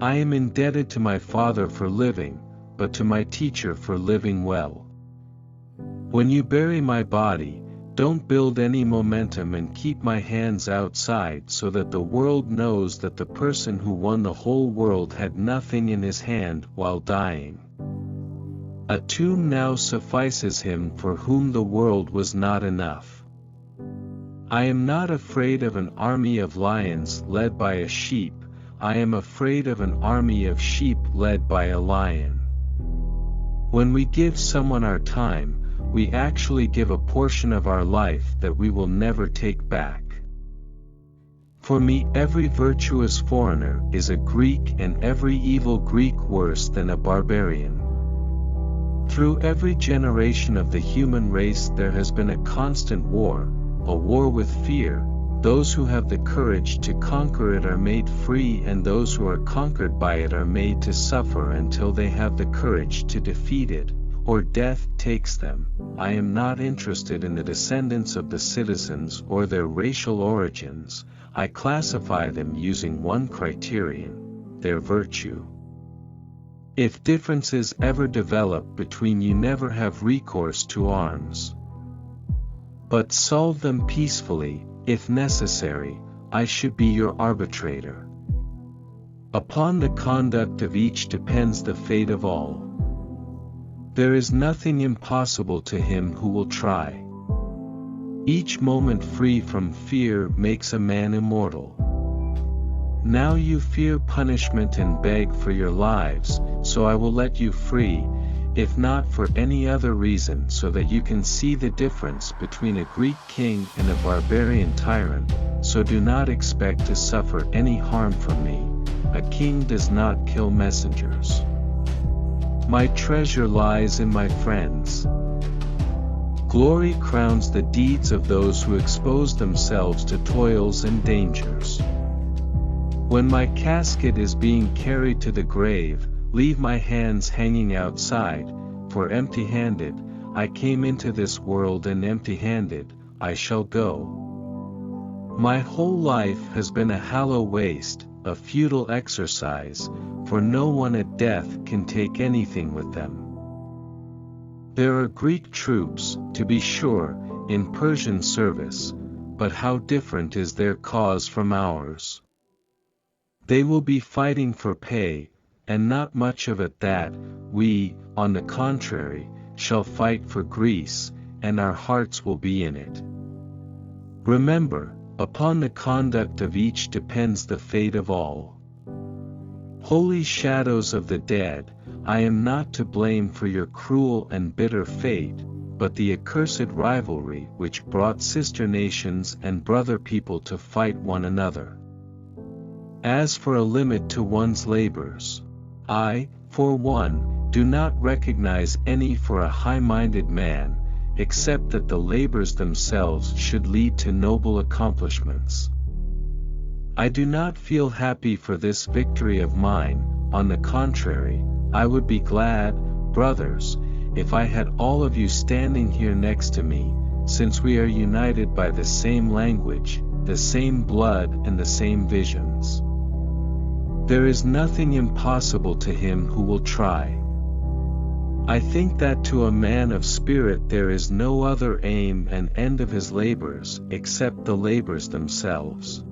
I am indebted to my father for living, but to my teacher for living well. When you bury my body, don't build any momentum and keep my hands outside so that the world knows that the person who won the whole world had nothing in his hand while dying. A tomb now suffices him for whom the world was not enough. I am not afraid of an army of lions led by a sheep, I am afraid of an army of sheep led by a lion. When we give someone our time, we actually give a portion of our life that we will never take back. For me, every virtuous foreigner is a Greek and every evil Greek worse than a barbarian. Through every generation of the human race there has been a constant war, a war with fear. Those who have the courage to conquer it are made free, and those who are conquered by it are made to suffer until they have the courage to defeat it, or death takes them. I am not interested in the descendants of the citizens or their racial origins. I classify them using one criterion: their virtue. If differences ever develop between you, never have recourse to arms, but solve them peacefully. If necessary, I should be your arbitrator. Upon the conduct of each depends the fate of all. There is nothing impossible to him who will try. Each moment free from fear makes a man immortal. Now you fear punishment and beg for your lives, so I will let you free, if not for any other reason, so that you can see the difference between a Greek king and a barbarian tyrant. So do not expect to suffer any harm from me. A king does not kill messengers. My treasure lies in my friends. Glory crowns the deeds of those who expose themselves to toils and dangers. When my casket is being carried to the grave, leave my hands hanging outside, for empty-handed I came into this world, and empty-handed I shall go. My whole life has been a hollow waste, a futile exercise, for no one at death can take anything with them. There are Greek troops, to be sure, in Persian service, but how different is their cause from ours. They will be fighting for pay, and not much of it that. We, on the contrary, shall fight for Greece, and our hearts will be in it. Remember, upon the conduct of each depends the fate of all. Holy shadows of the dead, I am not to blame for your cruel and bitter fate, but the accursed rivalry which brought sister nations and brother people to fight one another. As for a limit to one's labors, I, for one, do not recognize any for a high-minded man, except that the labors themselves should lead to noble accomplishments. I do not feel happy for this victory of mine. On the contrary, I would be glad, brothers, if I had all of you standing here next to me, since we are united by the same language, the same blood, and the same visions. There is nothing impossible to him who will try. I think that to a man of spirit there is no other aim and end of his labors except the labors themselves.